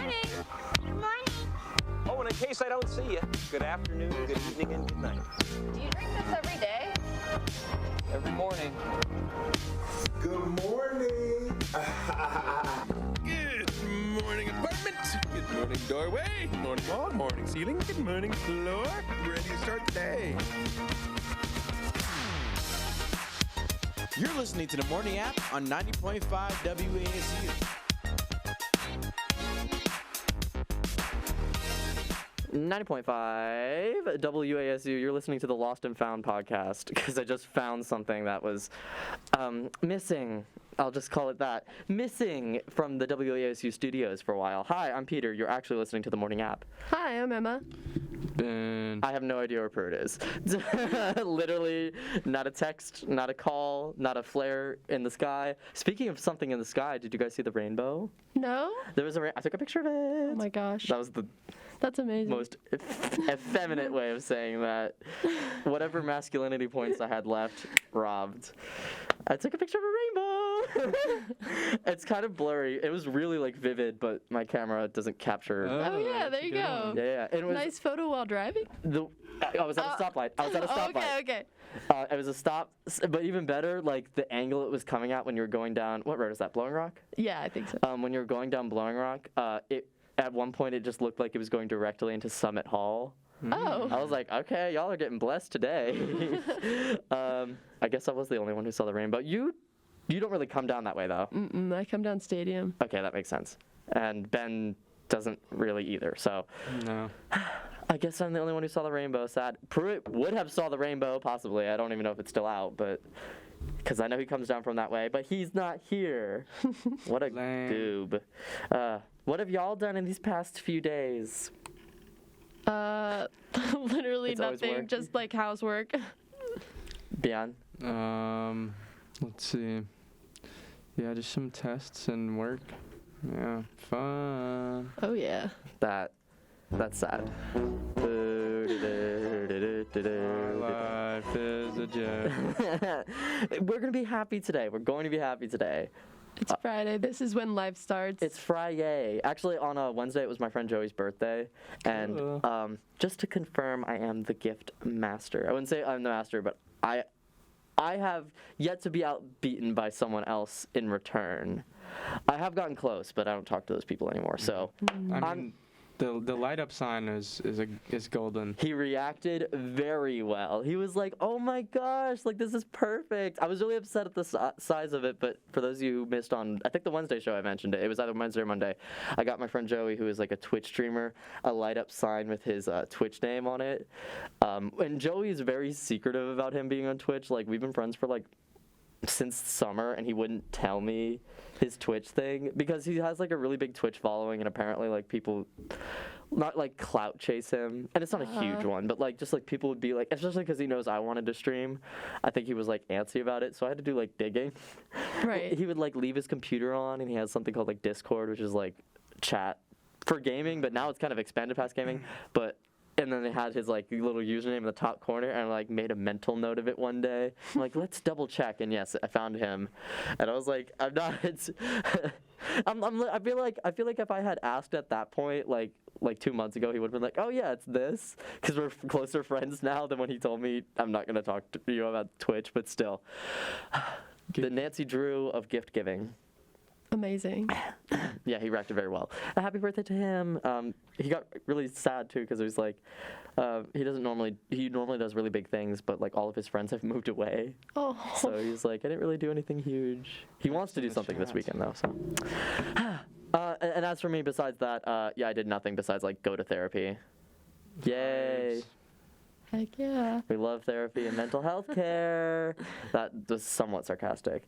morning. Good morning. Oh, and in case I don't see you, good afternoon, good evening, and good night. Do you drink this every day? Every morning. Good morning. Good morning, apartment. Good morning, doorway. Good morning, wall. Morning, ceiling. Good morning, floor. Ready to start the day. You're listening to the Morning App on 90.5 WASU. 90.5 WASU. You're listening to the Lost and Found podcast because I just found something that was missing. I'll just call it that. Missing from the WASU studios for a while. Hi, I'm Peter. You're actually listening to the Morning App. Hi, I'm Emma. I have no idea where Pruitt is. Literally, not a text, not a call, not a flare in the sky. Speaking of something in the sky, did you guys see the rainbow? No? There was I took a picture of it. Oh my gosh. That was the That's amazing. most effeminate way of saying that. Whatever masculinity points I had left, robbed. I took a picture of a rainbow. It's kind of blurry. It was really like vivid, but my camera doesn't capture. Oh yeah, there you go. Yeah. It was Nice photo while driving. I was at a stoplight. Okay. It was a stop, but even better, like the angle it was coming at when you were going down. What road is that? Blowing Rock? Yeah, I think so. When you were going down Blowing Rock, at one point it just looked like it was going directly into Summit Hall. Oh. I was like, okay, y'all are getting blessed today. I guess I was the only one who saw the rainbow. You don't really come down that way though. I come down Stadium. Okay, that makes sense. And Ben doesn't really either. So. No. I guess I'm the only one who saw the rainbow. Sad. Pruitt would have saw the rainbow, possibly. I don't even know if it's still out, but because I know he comes down from that way. But he's not here. What a goob. What have y'all done in these past few days? Literally It's always nothing. work. Just like housework. Beyond? Let's see. Yeah, just some tests and work. Yeah, fun. Oh yeah. That's sad. My life is a joke. We're going to be happy today. It's Friday. This is when life starts. It's Friday. Actually, on a Wednesday, it was my friend Joey's birthday. And just to confirm, I am the gift master. I wouldn't say I'm the master, but I have yet to be outbeaten by someone else in return. I have gotten close, but I don't talk to those people anymore. So I mean, the light up sign is golden. he reacted very well. He was like, "Oh my gosh, like this is perfect." I was really upset at the size of it, but for those of you who missed on, I think the Wednesday show I mentioned it. It was either Wednesday or Monday. I got my friend Joey, who is like a Twitch streamer, a light up sign with his Twitch name on it. And Joey is very secretive about him being on Twitch. Like we've been friends for like since summer, and he wouldn't tell me his Twitch thing because he has like a really big Twitch following, and apparently like people not like clout chase him, and it's not a huge one, but like just like people would be like, especially because he knows I wanted to stream, I think he was like antsy about it, so I had to do like digging. Right. He would like leave his computer on, and he has something called like Discord, which is like chat for gaming, but now it's kind of expanded past gaming, but and then they had his like little username in the top corner, and I like made a mental note of it one day. I'm like, let's double check, and yes, I found him, and I was like, I'm not. It's, I feel like if I had asked at that point, like 2 months ago, he would have been like, oh yeah, it's this, because we're closer friends now than when he told me I'm not gonna talk to you about Twitch, but still, the Nancy Drew of gift giving. Amazing. Yeah, he reacted very well. A happy birthday to him. He got really sad too because it was like he normally does really big things, but like all of his friends have moved away. Oh. So he's like, I didn't really do anything huge. He wants to do something this weekend though. So. And as for me, besides that, yeah, I did nothing besides like go to therapy. Yay. Nice. Heck yeah. We love therapy and mental health care. That was somewhat sarcastic.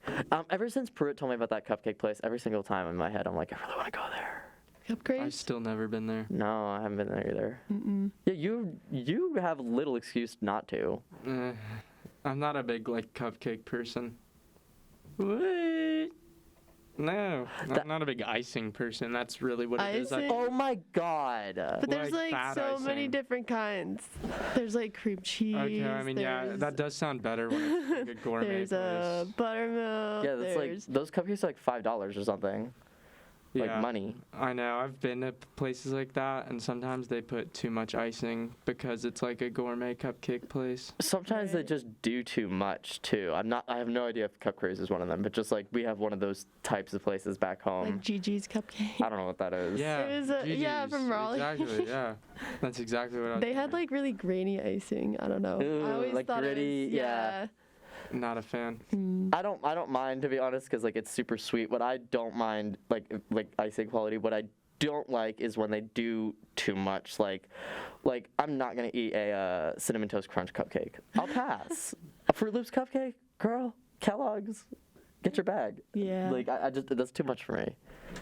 Ever since Pruitt told me about that cupcake place, every single time in my head, I'm like, I really want to go there. Cupcakes? I've still never been there. No, I haven't been there either. Mm-mm. Yeah, you have little excuse not to. I'm not a big like cupcake person. What? No, I'm not a big icing person. That's really what it is. Icing? Oh my god. But there's Like like bad so many icing. different kinds. There's like cream cheese. Okay, I mean, yeah, there's- that does sound better when it's like a gourmet There's place. buttermilk. Yeah, that's like there's those cupcakes are like $5 or something. like Yeah. money. I know. I've been to places like that, and sometimes they put too much icing because it's like a gourmet cupcake place. Sometimes they just do too much too. I have no idea if Cup Craze is one of them, but just like we have one of those types of places back home. Like Gigi's Cupcake. I don't know what that is. Yeah. It was yeah, GG's. from Raleigh. Exactly. Yeah. That's exactly what I was They had thinking. like really grainy icing. I don't know. Ooh, I always like thought gritty, it was, yeah. Not a fan. Mm. I don't mind, to be honest, because like it's super sweet. What I don't mind, like icing quality. What I don't like is when they do too much. Like I'm not gonna eat a cinnamon toast crunch cupcake. I'll pass. A Fruit Loops cupcake, girl. Kellogg's, get your bag. Yeah. Like I just that's too much for me.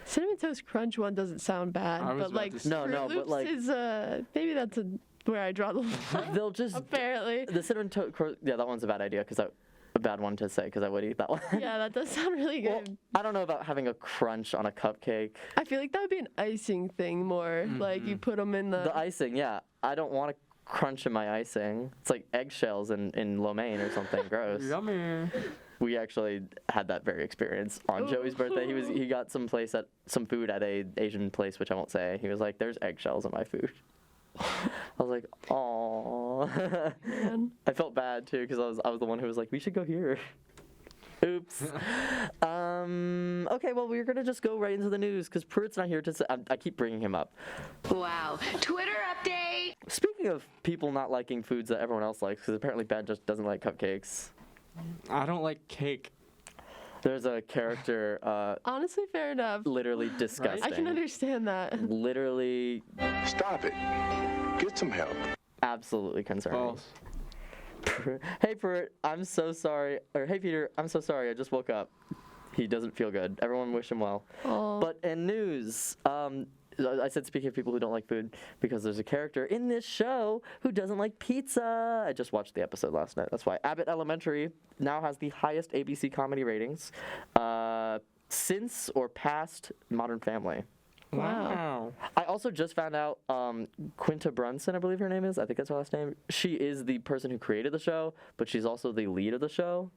Cinnamon Toast Crunch one doesn't sound bad, I was but about like to say- No, Fruit no, but, Loops like- is maybe that's where I draw the line. They'll just Apparently. the cinnamon toast. Yeah, that one's a bad idea because a bad one to say because I would eat that one. Yeah, that does sound really good. Well, I don't know about having a crunch on a cupcake. I feel like that would be an icing thing more. Like you put them in The icing, yeah. I don't want a crunch in my icing. It's like eggshells in lo mein or something. Gross. Yummy. We actually had that very experience on Joey's birthday. He got some food at a Asian place, which I won't say. He was like, "There's eggshells in my food." I was like, "Aw." Man. I felt bad too because I was the one who was like, "We should go here." Oops. Okay, well, we're gonna just go right into the news because Pruitt's not here to say. I keep bringing him up. Wow. Twitter update. Speaking of people not liking foods that everyone else likes, because apparently Ben just doesn't like cupcakes. I don't like cake. There's a character, Honestly, fair enough. literally disgusting. I can understand that. Literally, Stop it. Get some help. absolutely concerning. False. Hey, Pruitt, I'm so sorry. Or hey, Peter, I'm so sorry. I just woke up. He doesn't feel good. Everyone wish him well. Oh. But in news, I said speaking of people who don't like food because there's a character in this show who doesn't like pizza. I just watched the episode last night. That's why Abbott Elementary now has the highest ABC comedy ratings since or past Modern Family. Wow. I also just found out Quinta Brunson, I believe her name is. I think that's her last name. She is the person who created the show, but she's also the lead of the show.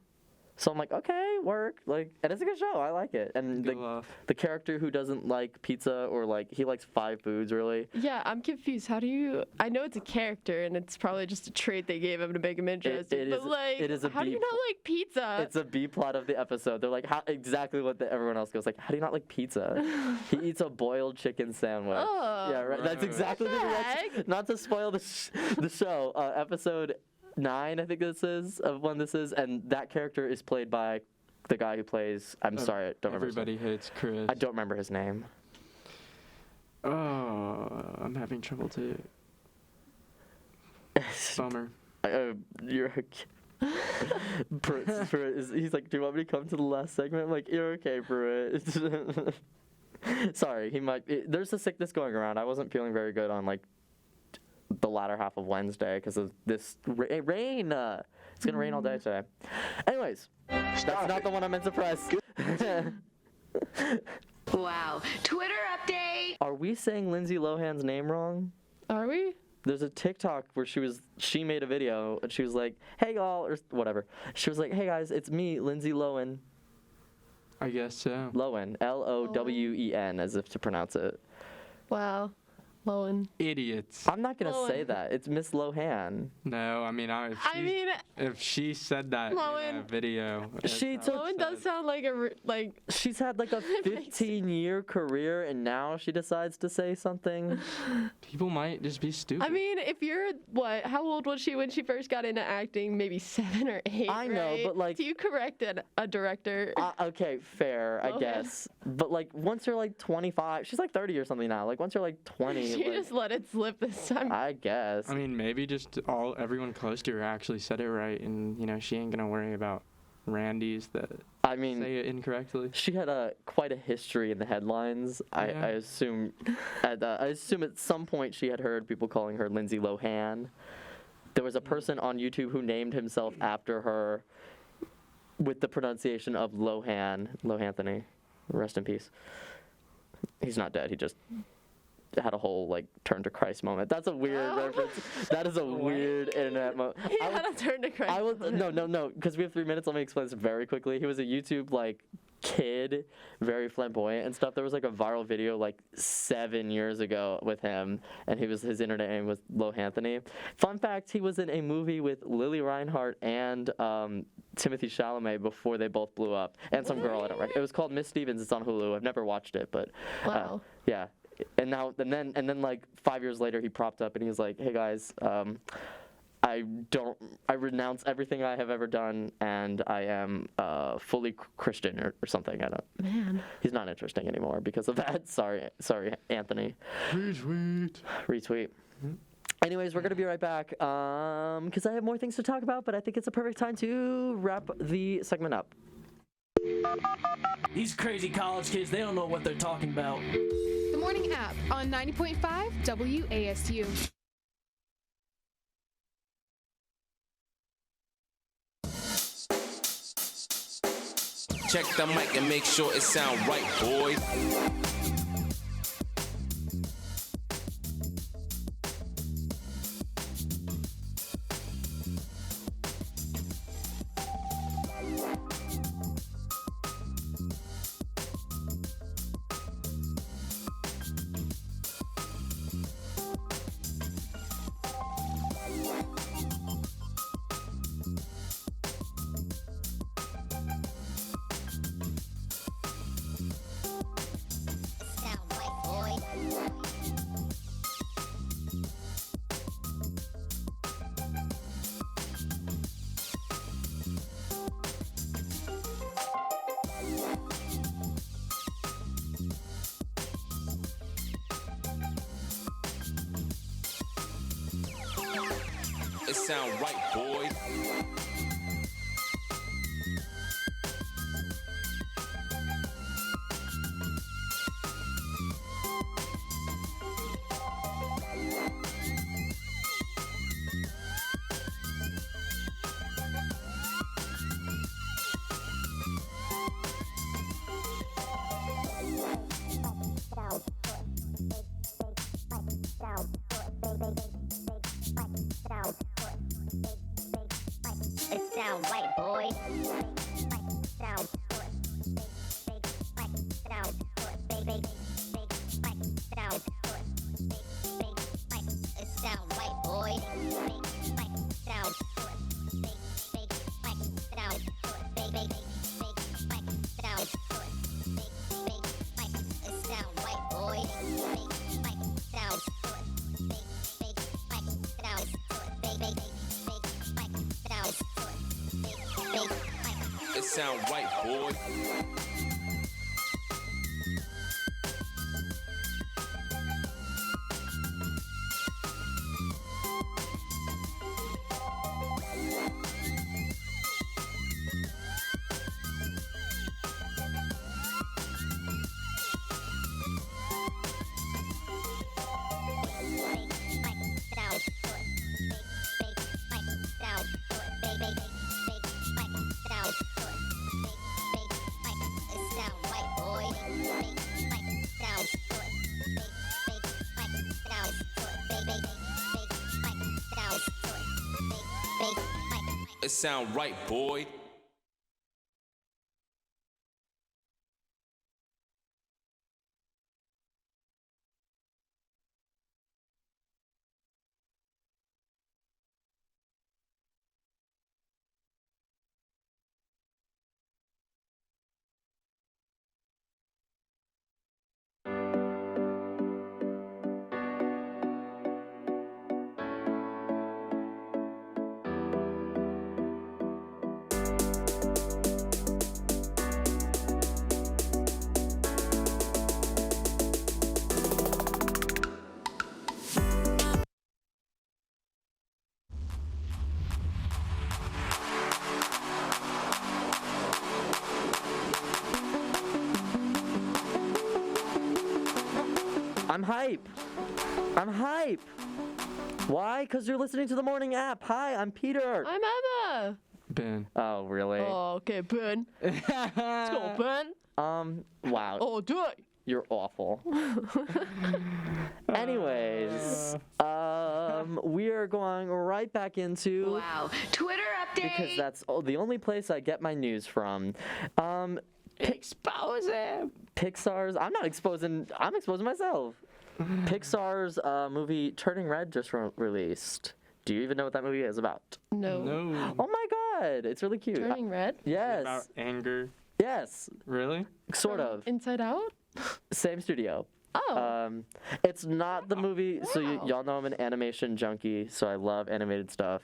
So I'm like, okay, work. Like, and it's a good show. I like it. And Good love. the character who doesn't like pizza or like he likes 5 foods really. Yeah, I'm confused. How do you? I know it's a character, and it's probably just a trait they gave him to make him interesting. But like, it is a how do B you not like pizza? It's a B plot of the episode. They're like, how, exactly what everyone else goes like. How do you not like pizza? He eats a boiled chicken sandwich. Oh. Yeah, right. That's exactly the direction. heck? Not to spoil the show. Episode 9, I think this is of when this is, and that character is played by the guy who plays. I'm sorry, I don't remember. Everybody hates Chris. I don't remember his name. Oh, I'm having trouble too. Bummer. You're okay. He's like, do you want me to come to the last segment? I'm like, you're okay, Pruitt. Sorry, he might. There's a sickness going around. I wasn't feeling very good on like the latter half of Wednesday because of this rain. It's gonna rain all day today. Anyways, that's not the one I meant to press. Wow. Twitter update. Are we saying Lindsay Lohan's name wrong? Are we? There's a TikTok where she made a video and she was like, "Hey y'all," or whatever. She was like, "Hey guys, it's me, Lindsay Lohan." I guess so. Lowen, Lowen, as if to pronounce it. Wow. Lohan. Idiots. I'm not gonna Lowen. say that. It's Miss Lohan. No, I mean, if she said that in a Lowen. video. She took- Lohan does sound like She's had like a 15-year career, and now she decides to say something. People might just be stupid. I mean, if you're how old was she when she first got into acting? Maybe 7 or 8. I know, right? but, like- Do you correct a director? Okay, fair, I Lohan. guess. But like, once you're like 25, she's like 30 or something now. Like, once you're like 20, she like, just let it slip this time. I guess. I mean, maybe just everyone close to her actually said it right, and she ain't gonna worry about Randy's that I mean, say it incorrectly. she had quite a history in the headlines. I Yeah. assume. I assume at some point she had heard people calling her Lindsay Lohan. There was a person on YouTube who named himself after her, with the pronunciation of Lohanthony. Rest in peace. He's not dead. He just had a whole like turn to Christ moment. That's a weird reference. That is a weird internet moment. He had a turn to Christ. No, because we have 3 minutes. Let me explain this very quickly. He was a YouTube like kid, very flamboyant and stuff. There was like a viral video like 7 years ago with him, and his internet name was Lohanthony. Fun fact: he was in a movie with Lily Reinhart and Timothy Chalamet before they both blew up, and some girl I don't recognize. It was called Miss Stevens. It's on Hulu. I've never watched it, but Wow. yeah. And then like 5 years later, he propped up and he was like, "Hey guys, I renounce everything I have ever done, and I am fully Christian or something." I don't. Man. He's not interesting anymore because of that. Sorry, Anthony. Retweet. Anyways, we're gonna be right back because I have more things to talk about, but I think it's a perfect time to wrap the segment up. These crazy college kids, they don't know what they're talking about. The Morning App on 90.5 WASU. Check the mic and make sure it sound right, boy. It sound right, boy. It sound right, boy. Sound it sound right, boy. It sound right, boy. It sound right, boy. I'm hype. Why? Because you're listening to the morning app. Hi, I'm Peter. I'm Emma. Ben. Oh, really? Oh, okay, Ben. Let's go, Ben. Wow. Oh, do it. You're awful. Anyways, we are going right back into Wow. Twitter update. because that's the only place I get my news from. Expose him. Pixar's. I'm not exposing. I'm exposing myself. Pixar's movie Turning Red just released. Do you even know what that movie is about? No. Oh my god, it's really cute. Turning Red? Yes. About anger. Yes. Really? Sort of. Inside Out? Same studio. Oh. It's not the movie. So y'all know I'm an animation junkie, so I love animated stuff.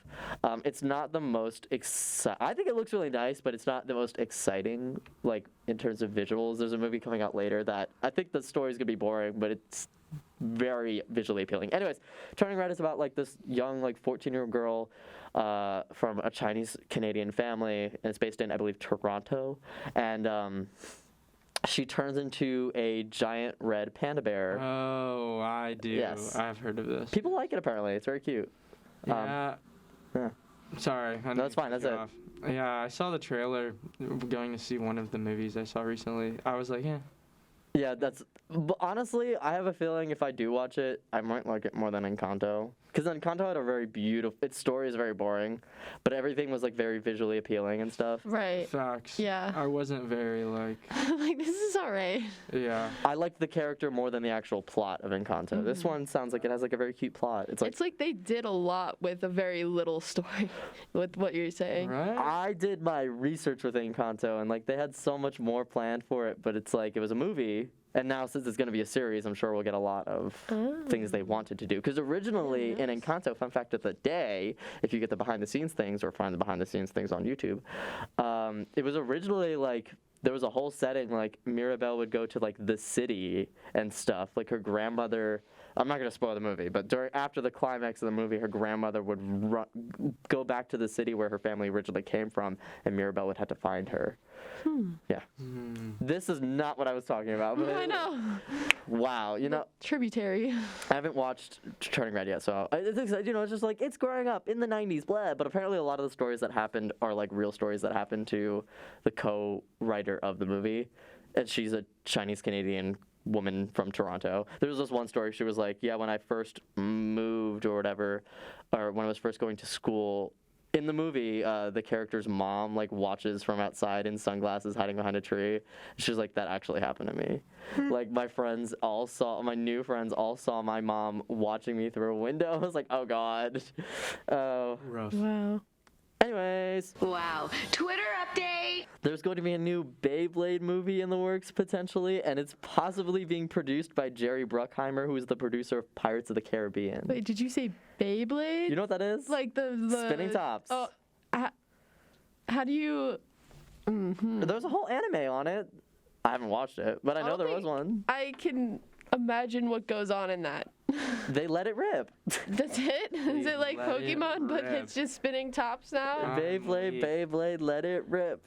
It's not the most I think it looks really nice, but it's not the most exciting, like in terms of visuals. There's a movie coming out later that I think the story's gonna be boring, but it's very visually appealing. Anyways, Turning Red is about like this young, like 14-year-old girl from a Chinese Canadian family, and it's based in, I believe, Toronto, and she turns into a giant red panda bear. Oh, I do. Yes. I've heard of this. People like it apparently. It's very cute. Yeah. Sorry. No, it's fine. That's it. Yeah, I saw the trailer going to see one of the movies I saw recently. I was like, yeah. Yeah, but honestly, I have a feeling if I do watch it, I might like it more than Encanto. Because Encanto had a very beautiful, its story is very boring, but everything was like very visually appealing and stuff. Right. Facts. Yeah. I wasn't very like. Like, this is alright. Yeah. I liked the character more than the actual plot of Encanto. This one sounds like it has like a very cute plot. It's like they did a lot with a very little story, with what you're saying. Right. I did my research with Encanto, and like they had so much more planned for it, but it's like it was a movie. And now, since it's going to be a series, I'm sure we'll get a lot of things they wanted to do. Because originally, in Encanto, fun fact of the day, if you get the behind-the-scenes things or find the behind-the-scenes things on YouTube, it was originally like there was a whole setting like Mirabelle would go to like the city and stuff. Like her grandmother. I'm not going to spoil the movie, but after the climax of the movie, her grandmother would go back to the city where her family originally came from, and Mirabelle would have to find her. Yeah. This is not what I was talking about. But I know. Wow. You know. Tributary. I haven't watched Turning Red yet, so it's just like it's growing up in the 90s, blah. But apparently, a lot of the stories that happened are like real stories that happened to the co-writer of the movie, and she's a Chinese Canadian woman from Toronto. There was this one story. She was like, yeah, when I first moved or whatever, or when I was first going to school. In the movie, the character's mom like watches from outside in sunglasses hiding behind a tree. She's like, that actually happened to me. Like my new friends all saw my mom watching me through a window. I was like, oh god. Oh. Rough. Wow. Anyways. Wow. Twitter update. There's going to be a new Beyblade movie in the works potentially, and it's possibly being produced by Jerry Bruckheimer, who is the producer of Pirates of the Caribbean. Wait, did you say Beyblade? You know what that is? Like the spinning tops. Oh, how do you? There's a whole anime on it. I haven't watched it, but I know there was one. I can imagine what goes on in that. They let it rip. That's it? Is it like Pokemon, but it's just spinning tops now? Beyblade, let it rip.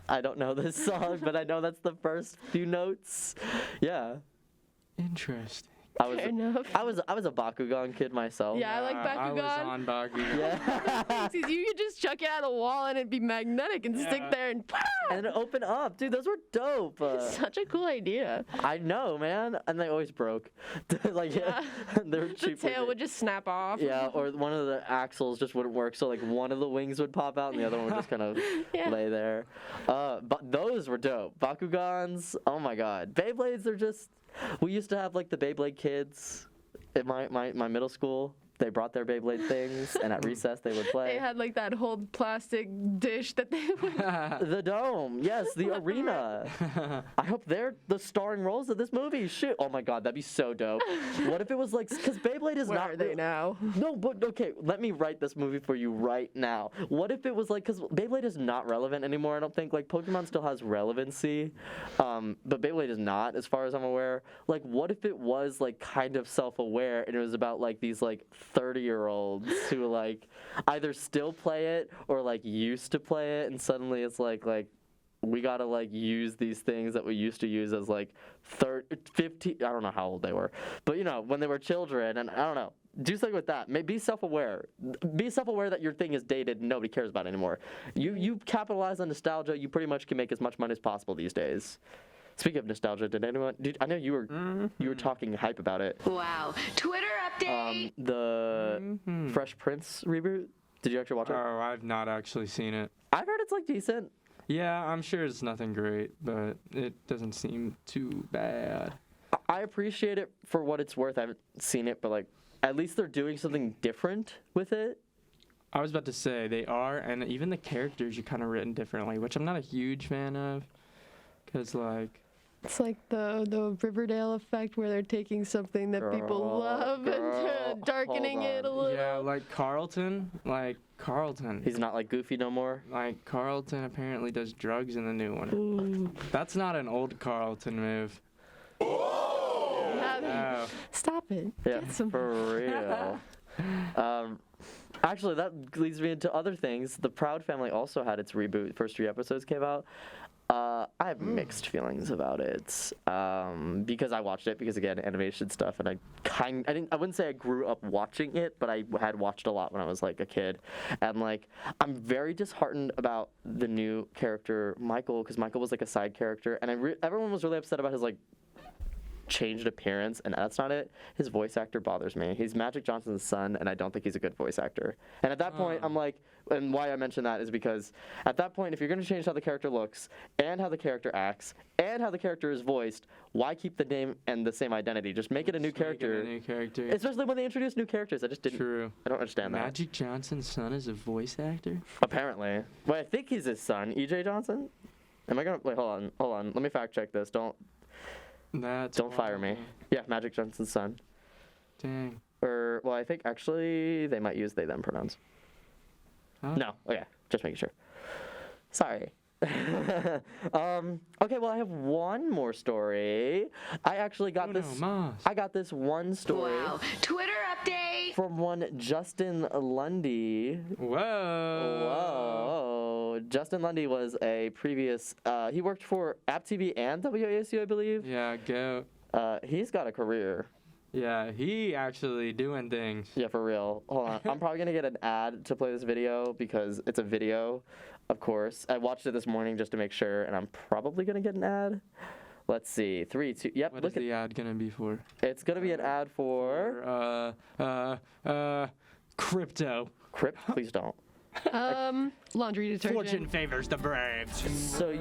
I don't know this song, but I know that's the first few notes. Yeah. Interesting. Fair enough. I was a Bakugan kid myself. Yeah, I like Bakugan. I was on Bakugan. Yeah. You could just chuck it at a wall and it'd be magnetic and stick there and and it open up. Dude, those were dope. Such a cool idea. I know, man. And they always broke. Like, they were cheap. The tail would just snap off. Yeah, or one of the axles just wouldn't work, so like one of the wings would pop out and the other one would just kind of lay there. But those were dope. Bakugans, oh my god. Beyblades are just... We used to have like the Beyblade kids at my middle school. They brought their Beyblade things, and at recess they would play. They had like that whole plastic dish that they would... The dome, yes, the arena. I hope they're the starring roles of this movie. Shoot, oh my god, that'd be so dope. What if it was like, because Beyblade is Where not... are they now? No, but okay, let me write this movie for you right now. What if it was like, because Beyblade is not relevant anymore, I don't think. Like, Pokemon still has relevancy, but Beyblade is not, as far as I'm aware. Like, what if it was like kind of self-aware, and it was about like these like 30-year-olds who like either still play it or like used to play it, and suddenly it's like we gotta like use these things that we used to use as like 15, I don't know how old they were, but you know, when they were children, and I don't know, do something with that. Be self-aware. Be self-aware that your thing is dated and nobody cares about it anymore. You capitalize on nostalgia, you pretty much can make as much money as possible these days. Speaking of nostalgia, I know you were talking hype about it. Wow. Twitter update. The Fresh Prince reboot. Did you actually watch it? Oh, I've not actually seen it. I've heard it's like decent. Yeah, I'm sure it's nothing great, but it doesn't seem too bad. I appreciate it for what it's worth. I haven't seen it, but like, at least they're doing something different with it. I was about to say they are, and even the characters are kind of written differently, which I'm not a huge fan of, because like. It's like the Riverdale effect where they're taking something that people love and darkening it a little. Yeah, like Carlton. He's not like Goofy no more. Like Carlton apparently does drugs in the new one. Ooh. That's not an old Carlton move. Yeah, stop it. Yeah, Get some. for real. Actually, that leads me into other things. The Proud Family also had its reboot. First 3 episodes came out. I have mixed feelings about it because I watched it because again animation stuff, and I wouldn't say I grew up watching it, but I had watched a lot when I was like a kid, and like I'm very disheartened about the new character Michael, because Michael was like a side character, and everyone was really upset about his like changed appearance, and that's not it. His voice actor bothers me. He's Magic Johnson's son, and I don't think he's a good voice actor. And at that point, I'm like, and why I mention that is because at that point, if you're going to change how the character looks, and how the character acts, and how the character is voiced, why keep the name and the same identity? Just make it a new character. Especially when they introduce new characters. I just didn't. True. I don't understand that. Magic Johnson's son is a voice actor? Apparently. Well, I think he's his son, E.J. Johnson. Am I gonna wait? Hold on. Let me fact check this. Don't fire me. Yeah, Magic Johnson's son. Dang. Well, I think actually they might use they them pronouns. Oh. No. Okay, just making sure. Sorry. Okay, well I have one more story. I actually got I got this one story. Wow. Twitter update From one Justin Lundy. Whoa. Justin Lundy was a previous, he worked for App TV and WASU, I believe. Yeah, go. He's got a career. Yeah, he actually doing things. Yeah, for real. Hold on. I'm probably going to get an ad to play this video because it's a video, of course. I watched it this morning just to make sure, and I'm probably going to get an ad. Let's see. 3, 2, yep. What is the ad going to be for? It's going to be an ad for... Crypto. Please don't. Laundry detergent. Fortune favors the brave. So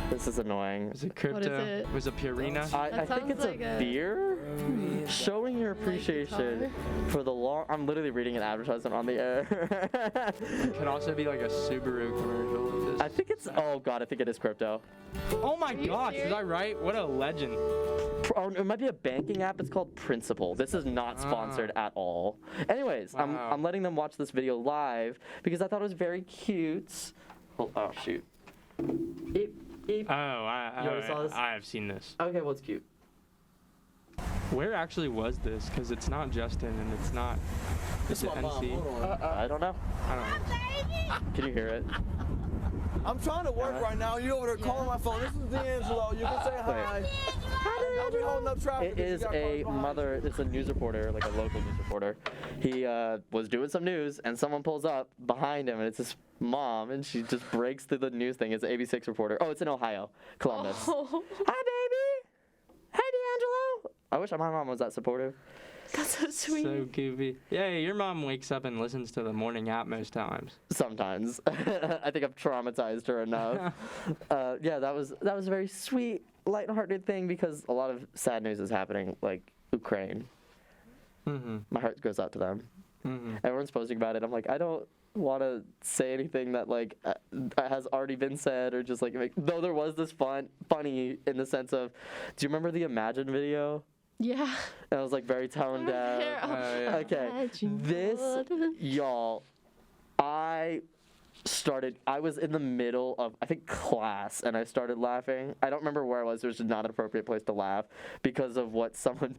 this is annoying. Is it crypto? What is it? Was it Purina? I think it's like a beer. Showing your appreciation for the long. I'm literally reading an advertisement on the air. It could also be like a Subaru commercial. I think it's. Oh god, I think it is crypto. Oh my gosh, was I right? What a legend. Oh, it might be a banking app. It's called Principal. This is not sponsored at all. Anyways, Wow. I'm letting them watch this video live because I thought it was very cute. Oh shoot. Eep. Oh, I have seen this. Okay, well it's cute. Where actually was this? Because it's not Justin and it's not. Is it NC? I don't know. I don't know. Can you hear it? I'm trying to work right now. You over there calling my phone. This is D'Angelo. You can say hi. I'll be holding up traffic. It is a mother. It's a news reporter, like a local news reporter. He was doing some news, and someone pulls up behind him, and it's his mom, and she just breaks through the news thing. It's an ABC6 reporter. Oh, it's in Ohio, Columbus. Oh. Hi, baby. Hey, D'Angelo. I wish my mom was that supportive. That's so sweet. So goofy. Yeah, your mom wakes up and listens to the morning app most times. Sometimes. I think I've traumatized her enough. Yeah, that was a very sweet, lighthearted thing because a lot of sad news is happening, like Ukraine. Mm-hmm. My heart goes out to them. Mm-hmm. Everyone's posting about it. I'm like, I don't want to say anything that like has already been said or just like though there was this funny in the sense of, do you remember the Imagine video? Yeah. And I was like very toned down. Yeah. Okay, this, y'all, I was in the middle of, I think, class, and I started laughing. I don't remember where I was. It was just not an appropriate place to laugh because of what someone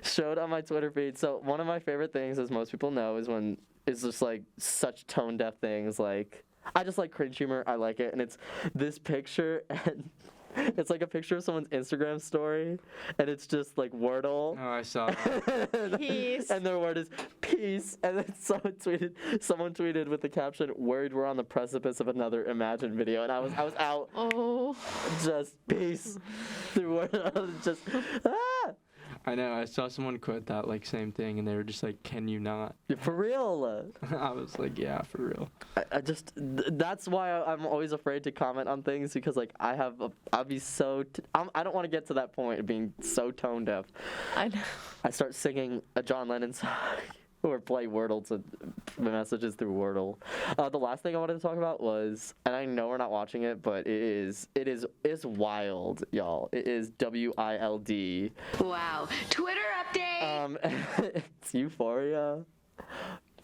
showed on my Twitter feed. So one of my favorite things, as most people know, is when it's just like such tone-deaf things. Like, I just like cringe humor. I like it. And it's this picture, and it's like a picture of someone's Instagram story, and it's just like Wordle. Oh, I saw that. Peace. And their word is peace. And then someone tweeted with the caption, "Worried we're on the precipice of another Imagine video." And I was out. Oh. Just peace. Through Wordle. Just I know. I saw someone quote that like same thing, and they were just like, "Can you not?" Yeah, for real. I was like, "Yeah, for real." I just that's why I'm always afraid to comment on things because like I'll be so I don't want to get to that point of being so tone deaf. I know. I start singing a John Lennon song. Or play Wordle to messages through Wordle. The last thing I wanted to talk about was, and I know we're not watching it, but it's wild, y'all. It is WILD. Wow. Twitter update. It's Euphoria.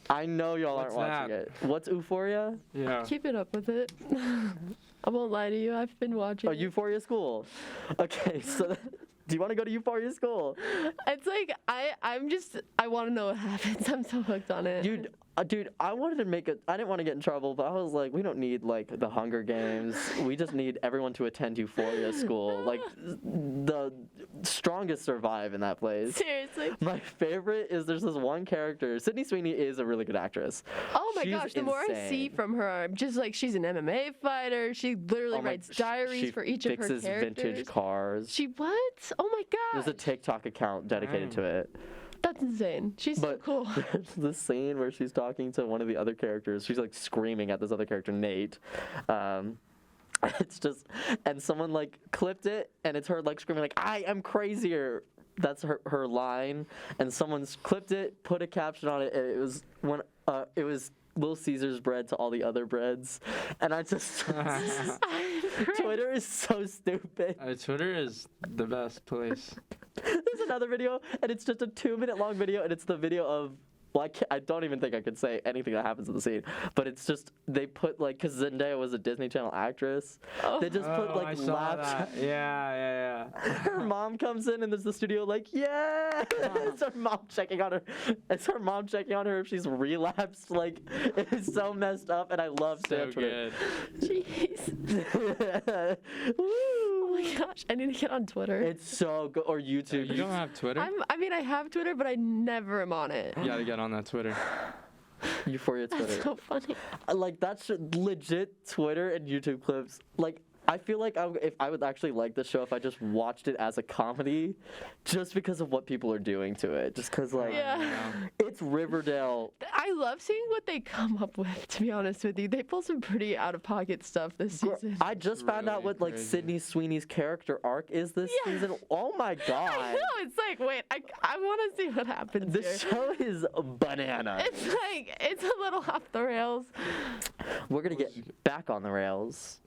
I know y'all aren't watching it. What's Euphoria? Yeah. Keep it up with it. I won't lie to you. I've been watching. Oh, Euphoria School. Okay, so. Do you want to go to Euphoria School? It's like I want to know what happens. I'm so hooked on it. Dude, I wanted to make I didn't want to get in trouble, but I was like, we don't need like the Hunger Games. We just need everyone to attend Euphoria School. Like the strongest survive in that place. Seriously. My favorite is there's this one character. Sydney Sweeney is a really good actress. Oh my She's gosh, the more I insane. see from her, I'm just like she's an MMA fighter. She literally writes diaries for each of her characters. She fixes vintage cars. She what? Oh my god. There's a TikTok account dedicated to it. That's insane. She's so cool. There's this scene where she's talking to one of the other characters. She's like screaming at this other character, Nate. It's just, and someone like clipped it, and it's her like screaming like, "I am crazier." That's her line, and someone's clipped it, put a caption on it, and it was Little Caesar's bread to all the other breads, and I just Twitter is so stupid. Twitter is the best place. There's another video, and it's just a 2-minute long video, and it's the video of. Well, I don't even think I could say anything that happens in the scene, but it's just they put like because Zendaya was a Disney Channel actress. They just put like I saw that. Yeah. Her mom comes in and there's the studio like, yeah. It's her mom checking on her. It's her mom checking on her if she's relapsed. Like it is so messed up, and I love So Twitter. Jeez. Oh my gosh, I need to get on Twitter. It's so good. Or YouTube. You don't have Twitter? I have Twitter, but I never am on it. You gotta get on that Twitter. Euphoria Twitter. That's so funny. Like that's legit Twitter and YouTube clips. Like I feel like if I would actually like the show if I just watched it as a comedy, just because of what people are doing to it. Just because like it's Riverdale. I love seeing what they come up with. To be honest with you, they pull some pretty out of pocket stuff this season. I just found out what like Sydney Sweeney's character arc is this season. Oh my god! I know. It's like wait, I want to see what happens. The show is bananas. It's like it's a little off the rails. We're gonna get back on the rails.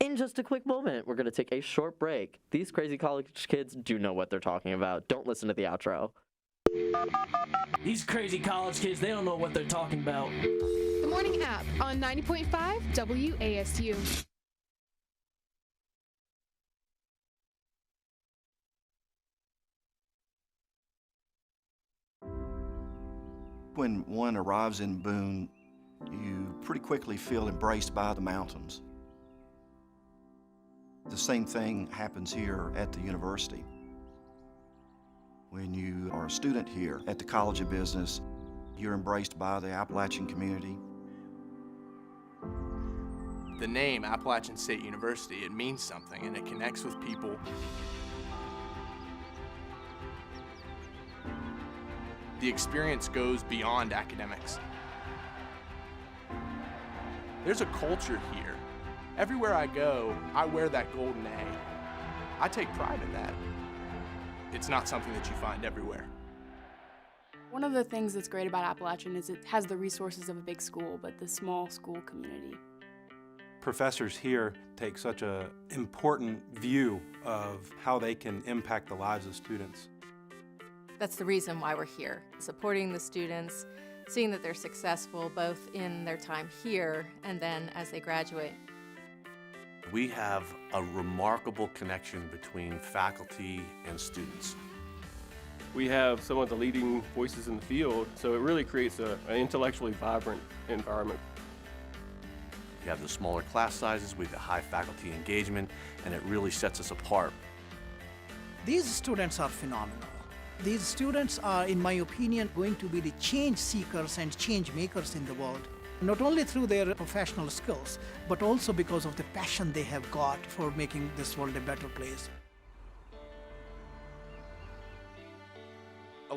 In just a quick moment, we're going to take a short break. These crazy college kids do know what they're talking about. Don't listen to the outro. These crazy college kids, they don't know what they're talking about. The Morning App on 90.5 WASU. When one arrives in Boone, you pretty quickly feel embraced by the mountains. The same thing happens here at the university. When you are a student here at the College of Business, you're embraced by the Appalachian community. The name Appalachian State University, it means something and it connects with people. The experience goes beyond academics. There's a culture here. Everywhere I go, I wear that golden A. I take pride in that. It's not something that you find everywhere. One of the things that's great about Appalachian is it has the resources of a big school, but the small school community. Professors here take such an important view of how they can impact the lives of students. That's the reason why we're here, supporting the students, seeing that they're successful both in their time here and then as they graduate. We have a remarkable connection between faculty and students. We have some of the leading voices in the field, so it really creates an intellectually vibrant environment. You have the smaller class sizes, we have the high faculty engagement, and it really sets us apart. These students are phenomenal. These students are, in my opinion, going to be the change seekers and change makers in the world. Not only through their professional skills, but also because of the passion they have got for making this world a better place.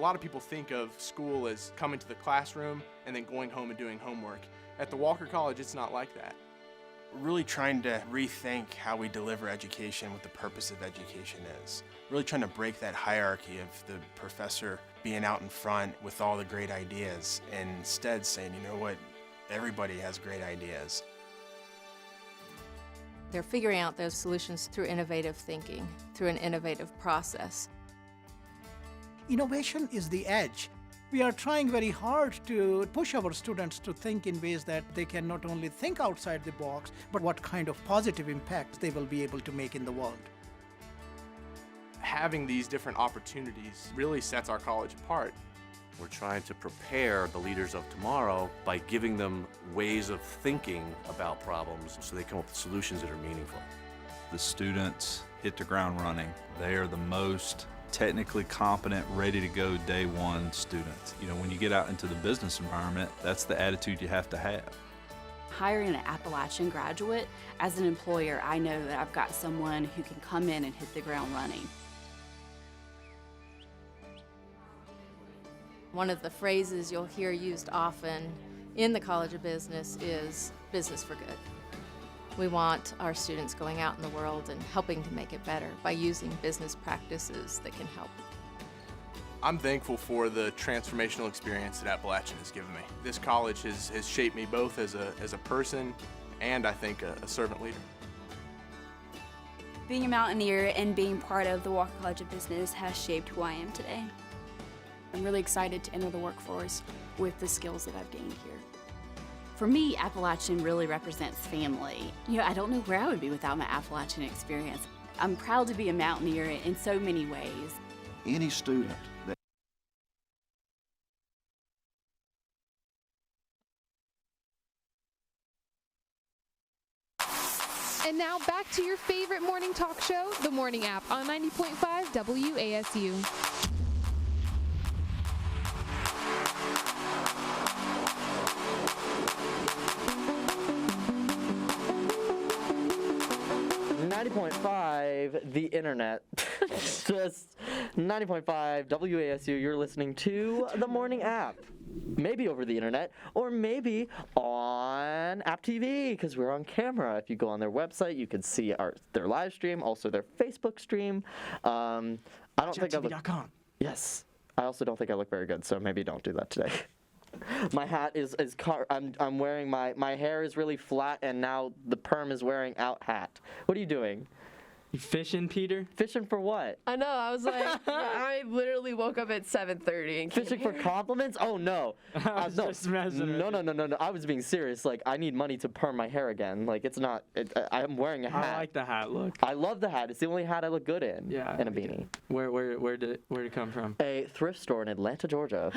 lot of people think of school as coming to the classroom and then going home and doing homework. At the Walker College, it's not like that. We're really trying to rethink how we deliver education, what the purpose of education is. Really trying to break that hierarchy of the professor being out in front with all the great ideas and instead saying, you know what, everybody has great ideas. They're figuring out those solutions through innovative thinking, through an innovative process. Innovation is the edge. We are trying very hard to push our students to think in ways that they can not only think outside the box, but what kind of positive impact they will be able to make in the world. Having these different opportunities really sets our college apart. We're trying to prepare the leaders of tomorrow by giving them ways of thinking about problems so they come up with solutions that are meaningful. The students hit the ground running. They are the most technically competent, ready to go day one students. You know, when you get out into the business environment, that's the attitude you have to have. Hiring an Appalachian graduate, as an employer, I know that I've got someone who can come in and hit the ground running. One of the phrases you'll hear used often in the College of Business is business for good. We want our students going out in the world and helping to make it better by using business practices that can help. I'm thankful for the transformational experience that Appalachian has given me. This college has shaped me both as a person and, I think, a servant leader. Being a Mountaineer and being part of the Walker College of Business has shaped who I am today. I'm really excited to enter the workforce with the skills that I've gained here. For me, Appalachian really represents family. You know, I don't know where I would be without my Appalachian experience. I'm proud to be a Mountaineer in so many ways. Any student that And now back to your favorite morning talk show, The Morning App on 90.5 WASU. The internet. Just 90.5 WASU, you're listening to the morning app. Maybe over the internet, or maybe on App TV, because we're on camera. If you go on their website, you can see their live stream, also their Facebook stream. I don't think I look. Yes. I also don't think I look very good, so maybe don't do that today. My hat is I'm wearing my hair is really flat, and now the perm is wearing out hat. What are you doing? You fishing, Peter? Fishing for what? I know. I was like, I literally woke up at 7:30 and fishing for compliments? Oh no! I was just messing with you. No! I was being serious. Like, I need money to perm my hair again. Like, it's not. I'm wearing a hat. I like the hat look. I love the hat. It's the only hat I look good in. Yeah. And a beanie. Where did it come from? A thrift store in Atlanta, Georgia.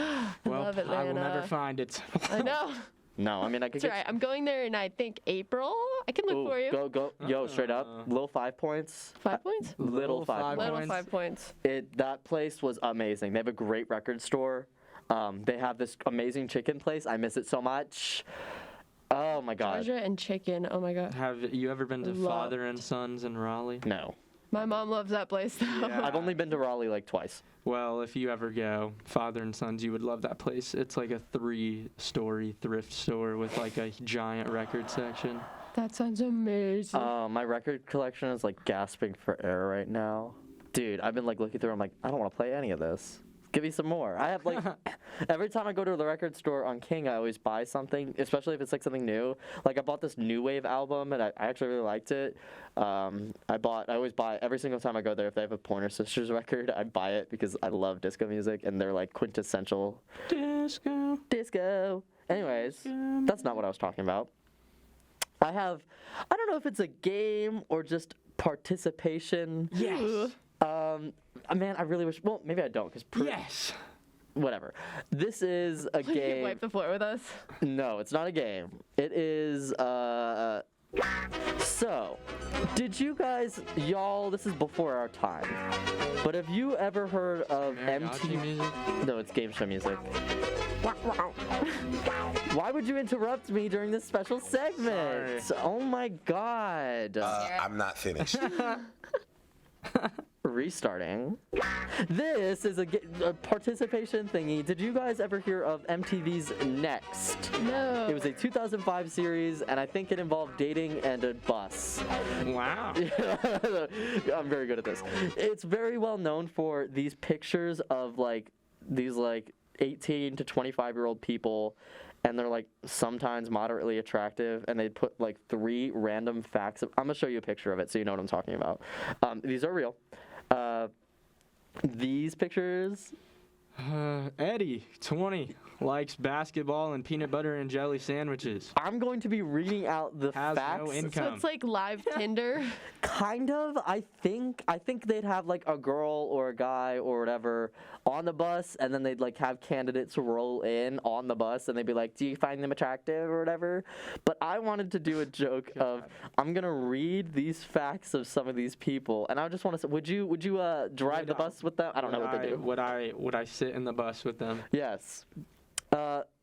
Well, love Atlanta. I will never find it. I know. No, I mean, I could That's right. I'm going there in, I think, April. I can look for you. Go. Yo, straight up. Little 5 points. 5 points? Little 5 points. Little 5 points. That place was amazing. They have a great record store. They have this amazing chicken place. I miss it so much. Oh, my God. Georgia and chicken. Oh, my God. Have you ever been to Father and Sons in Raleigh? No. My mom loves that place, though. Yeah. I've only been to Raleigh like twice. Well, if you ever go, Father and Sons, you would love that place. It's like a 3-story thrift store with like a giant record section. That sounds amazing. My record collection is like gasping for air right now. Dude, I've been like looking through, I'm like, I don't want to play any of this. Give me some more. I have like, every time I go to the record store on King, I always buy something, especially if it's like something new. Like I bought this New Wave album and I actually really liked it. I always buy, every single time I go there, if they have a Pointer Sisters record, I buy it because I love disco music and they're like quintessential. Disco. Anyways, that's not what I was talking about. I don't know if it's a game or just participation. Yes. Man, I really wish. Well, maybe I don't, because yes. Whatever. This is a game. You can wipe the floor with us. No, it's not a game. It is. So, did you guys, y'all? This is before our time. But have you ever heard of MTV music? No, it's game show music. Why would you interrupt me during this special segment? Sorry. Oh my God. I'm not finished. restarting. This is a participation thingy. Did you guys ever hear of MTV's Next? No. It was a 2005 series, and I think it involved dating and a bus. Wow. I'm very good at this. It's very well known for these pictures of these 18 to 25-year-old people, and they're sometimes moderately attractive, and they put 3 random facts. I'm gonna show you a picture of it so you know what I'm talking about. These are real. These pictures. Eddie, 20, likes basketball and peanut butter and jelly sandwiches. I'm going to be reading out the Has facts. no income. So it's like live Tinder? Kind of. I think they'd have a girl or a guy or whatever on the bus, and then they'd have candidates roll in on the bus, and they'd be like, do you find them attractive or whatever? But I wanted to do a joke of, I'm gonna read these facts of some of these people, and I just want to say, would you drive the bus with them? I don't know what they do. Would I sit in the bus with them? Yes.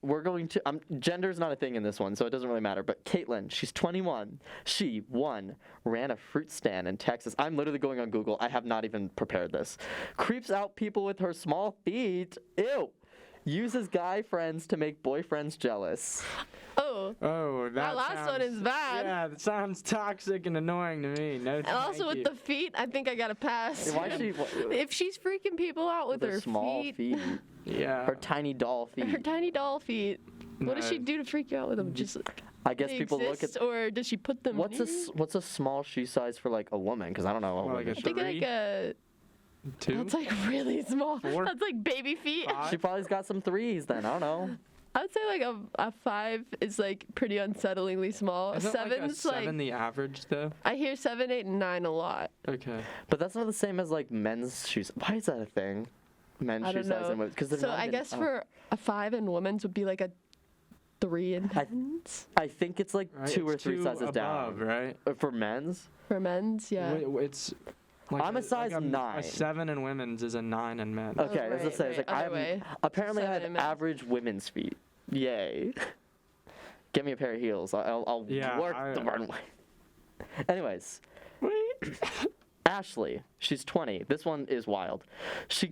We're going to, gender's not a thing in this one, so it doesn't really matter, but Caitlin, she's 21. She, 1, ran a fruit stand in Texas. I'm literally going on Google. I have not even prepared this. Creeps out people with her small feet. Ew. Uses guy friends to make boyfriends jealous. Oh, that last one is bad. Yeah, that sounds toxic and annoying to me. No, And also with the feet, I think I gotta pass. If she's freaking people out with her small feet. Yeah. Her tiny doll feet. Her tiny doll feet. What does she do to freak you out with them? Just I guess they people exist, look at. or does she put them? What's a small shoe size for a woman? Because I don't know. Like a I think like a. 2? That's really small. 4? That's like baby feet. 5? She probably's got some 3s then. I don't know. I would say a 5 is pretty unsettlingly small. Isn't 7's 7 the average though? I hear 7, 8, and 9 a lot. Okay. But that's not the same as men's shoes. Why is that a thing? Men's I shoe don't size know. and women's. Because So I guess for a 5 in women's would be a 3 in men's. I think it's 2 or It's 3 2 sizes above, down. right? For men's. For men's, yeah. It's. I'm a size 9. A 7 in women's is a 9 in men's. Okay, as I say, apparently I 7 have in men's. average women's feet. Yay. Get me a pair of heels. I'll work the runway. Anyways. Ashley, she's 20. This one is wild. She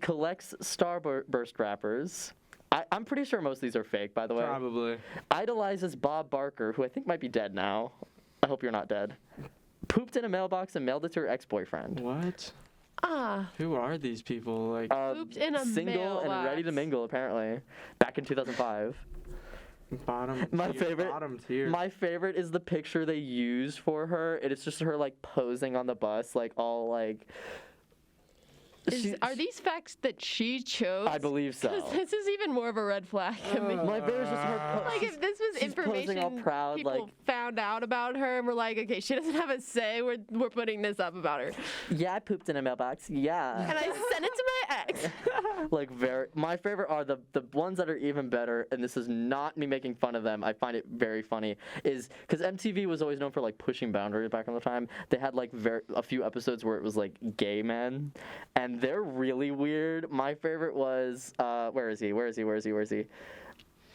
collects Starburst wrappers. I'm pretty sure most of these are fake, by the way. Probably. Idolizes Bob Barker, who I think might be dead now. I hope you're not dead. Pooped in a mailbox and mailed it to her ex-boyfriend. What? Ah. Who are these people? Pooped in a single and ready to mingle, apparently. Back in 2005. Bottom tier. My favorite is the picture they used for her. It is just her posing on the bus, all Are these facts that she chose? I believe so. 'Cause this is even more of a red flag to me. My favorite is just her. If this was information all proud, people found out about her and were okay, she doesn't have a say. We're putting this up about her. Yeah, I pooped in a mailbox. Yeah. And I sent it to my ex. My favorite are the ones that are even better, and this is not me making fun of them. I find it very funny. Is because MTV was always known for pushing boundaries back on the time. They had a few episodes where it was gay men, and they're really weird. My favorite was where is he?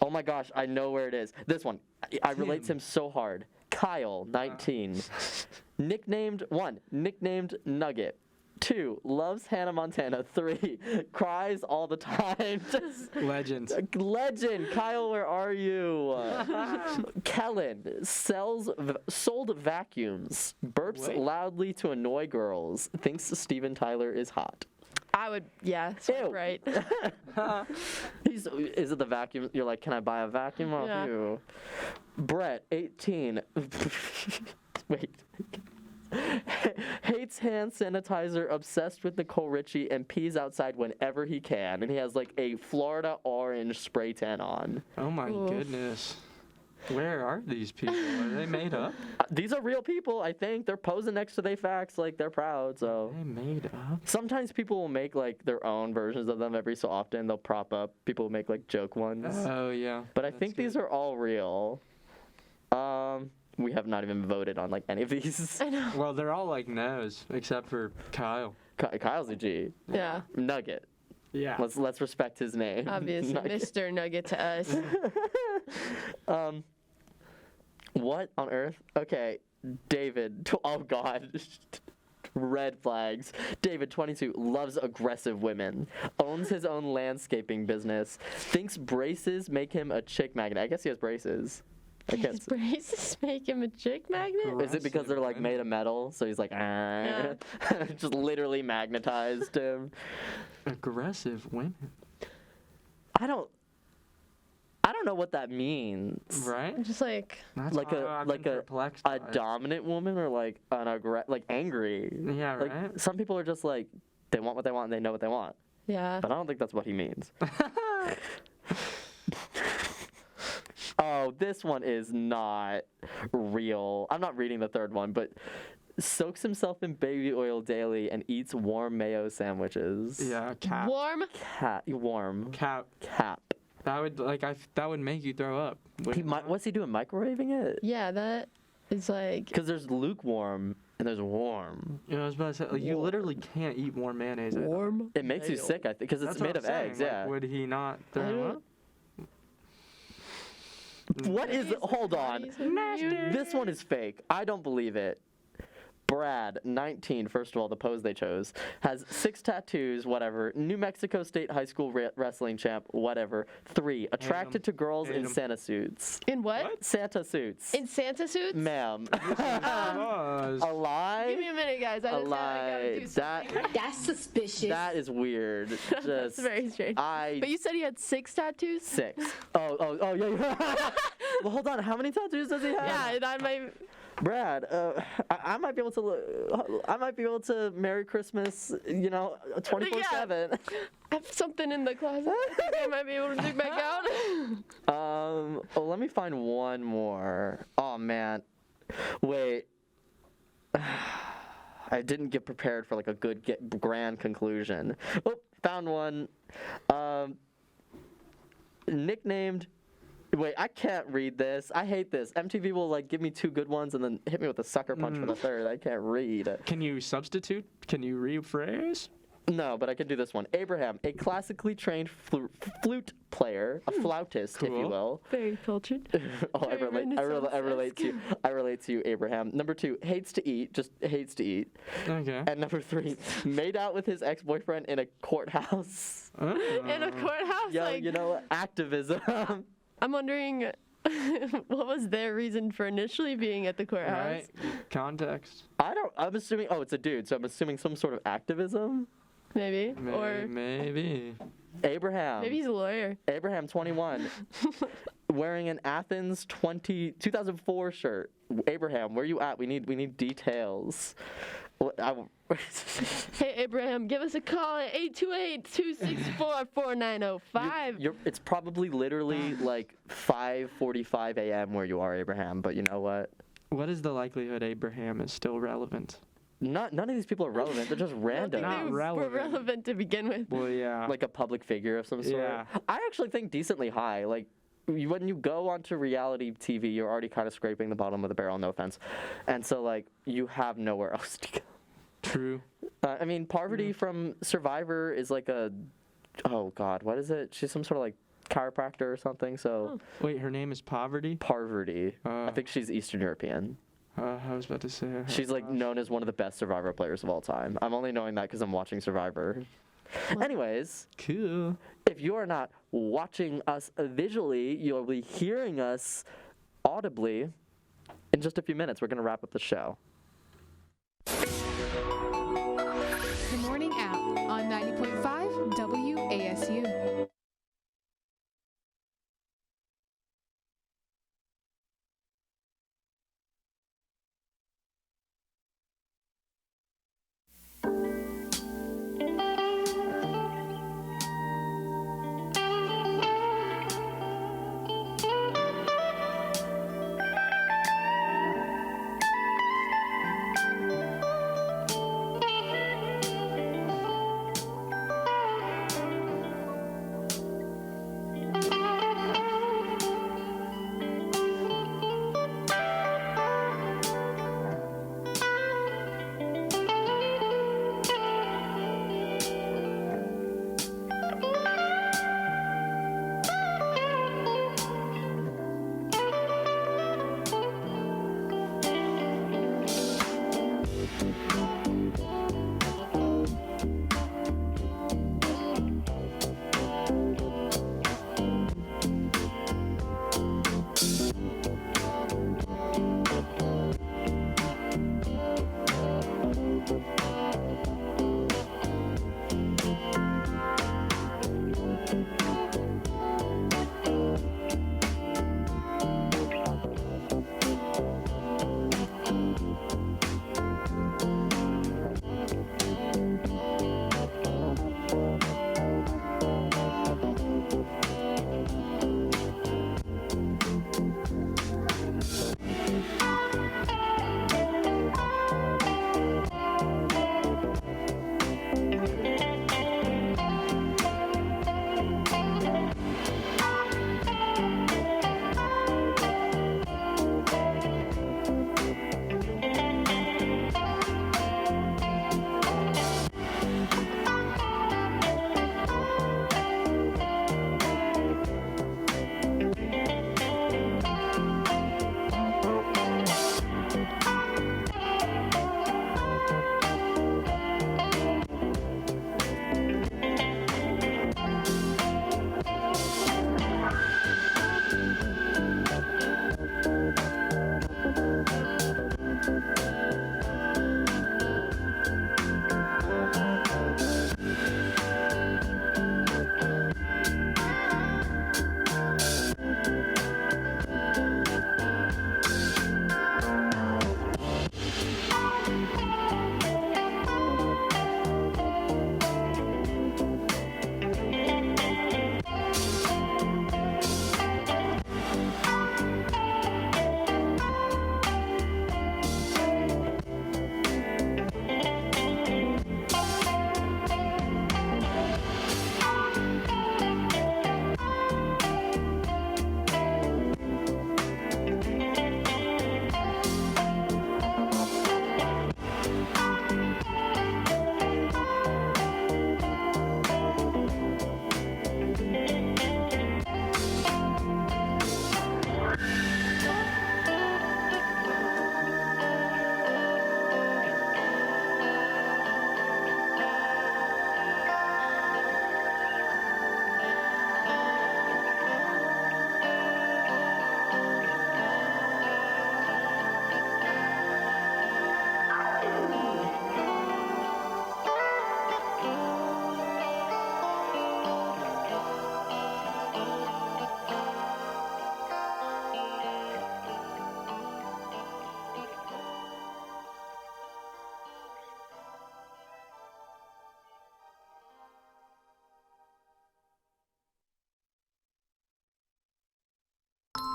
Oh my gosh, I know where it is. This one. I relate to him so hard. Kyle, 19. Nicknamed Nugget. 2, loves Hannah Montana. 3, cries all the time. Legend. Kyle, where are you? Kellen, sold vacuums. Burps loudly to annoy girls. Thinks Steven Tyler is hot. I would, right. Is it the vacuum? You're can I buy a vacuum off you? Brett, 18. Wait. Hates hand sanitizer, obsessed with Nicole Richie, and pees outside whenever he can. And he has a Florida orange spray tan on. Oh my goodness. Where are these people? Are they made up? These are real people, I think. They're posing next to their facts they're proud, so. They made up? Sometimes people will make their own versions of them every so often. They'll prop up. People will make joke ones. Oh, yeah. But I think these are all real. We have not even voted on any of these. I know. Well, they're all no's, except for Kyle. Kyle's a G. Yeah. Nugget. Yeah. Let's respect his name. Obviously, Nugget. Mr. Nugget to us. What on earth? Okay, David. Oh God. Red flags. David, 22, loves aggressive women. Owns his own landscaping business. Thinks braces make him a chick magnet. I guess he has braces. His braces make him a chick magnet? Is it because they're like made of metal? So he's like, Yeah. just literally magnetized him. Aggressive women. I don't know what that means. Right? Just like Like a dominant woman or like like angry. Yeah, Like, right? some people are just like they want what they want and they know what they want. Yeah. But I don't think that's what he means. Oh, this one is not real. I'm not reading the third one, but soaks himself in baby oil daily and eats warm mayo sandwiches. Yeah, cap. Warm? Warm. Cap. That would that would make you throw up. What's he doing? Microwaving it? Yeah, that is like. Because there's lukewarm and there's warm. You know, I was about to say, like, you literally can't eat warm mayonnaise. Warm? It makes you sick, I think, because it's That's made what of I'm saying. eggs. Like, Yeah. would he not throw up? What is it? Hold on. This one is fake. I don't believe it. Brad, 19, first of all, the pose they chose, has 6 tattoos, whatever. New Mexico State High School wrestling champ, whatever. 3, attracted to girls in Santa suits. In what? Santa suits. In Santa suits? Ma'am. A lie? Give me a minute, guys. I A lie. That's suspicious. That is weird. That's very strange. But you said he had 6 tattoos? 6. Oh, yeah. Well, hold on. How many tattoos does he have? Yeah, that might. Brad, I might be able to. I might be able to Merry Christmas, 24/7. I have something in the closet. I think I might be able to dig back out. Let me find one more. Oh man, wait. I didn't get prepared for like a good grand conclusion. Oh, found one. Nicknamed. Wait, I can't read this. I hate this. MTV will like give me 2 good ones and then hit me with a sucker punch for the third. I can't read. Can you substitute? Can you rephrase? No, but I can do this one. Abraham, a classically trained flute player, a flautist, if you will. Very cultured. Oh, I relate to you. I relate to you, Abraham. Number 2, hates to eat, just hates to eat. Okay. And number 3, made out with his ex-boyfriend in a courthouse. In a courthouse? Yo, activism. I'm wondering what was their reason for initially being at the courthouse? Right. Context. I'm assuming, it's a dude, so I'm assuming some sort of activism. Maybe. Or maybe. Abraham. Maybe he's a lawyer. Abraham, 21. Wearing an Athens 2004 shirt. Abraham, where you at? We need details. Hey, Abraham, give us a call at 828-264-4905. It's probably literally like 5:45 a.m. where you are, Abraham, but you know what? What is the likelihood Abraham is still relevant? None of these people are relevant. They're just random. Not relevant to begin with. Well, yeah. Like a public figure of some sort. Yeah. I actually think decently high. Like, when you go onto reality TV, you're already kind of scraping the bottom of the barrel, no offense. And so, like, you have nowhere else to go. True. I mean, Parvati from Survivor is like oh God, what is it? She's some sort of like chiropractor or something, so. Wait, her name is Parvati? Parvati. I think she's Eastern European. I was about to say. She's like known as one of the best Survivor players of all time. I'm only knowing that because I'm watching Survivor. Anyways, cool. If you are not watching us visually, you'll be hearing us audibly. In just a few minutes, we're going to wrap up the show. The Morning App on 90.5 WASU.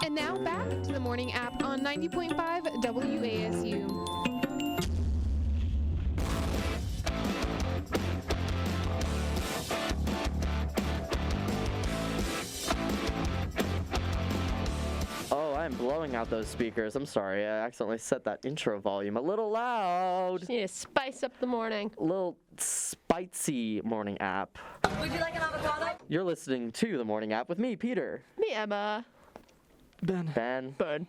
And now back to the morning app on 90.5 WASU. Oh, I'm blowing out those speakers. I'm sorry. I accidentally set that intro volume a little loud. Just need to spice up the morning. A little spicy morning app. Would you like an avocado? You're listening to the morning app with me, Peter. Me, Emma. Ben.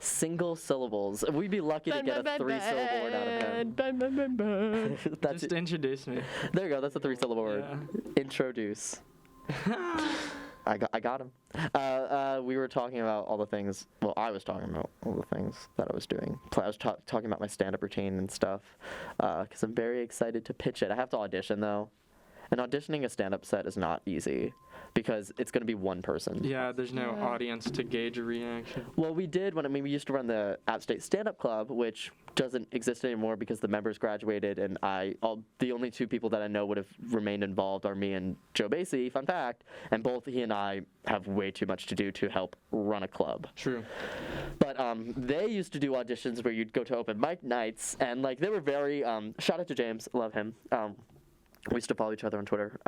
Single syllables. We'd be lucky to get a 3-syllable word out of him. Just introduce me. There you go. That's a 3-syllable word. Introduce. I got him. We were talking about all the things. Well, I was talking about all the things that I was doing. I was talking about my stand-up routine and stuff because I'm very excited to pitch it. I have to audition though, and auditioning a stand-up set is not easy because it's going to be one person. Yeah, there's no audience to gauge a reaction. Well, we did when we used to run the App State Stand-Up Club, which doesn't exist anymore because the members graduated, and the only 2 people that I know would have remained involved are me and Joe Basie, fun fact, and both he and I have way too much to do to help run a club. True. But they used to do auditions where you'd go to open mic nights, and like they were very, shout out to James, love him. We used to follow each other on Twitter.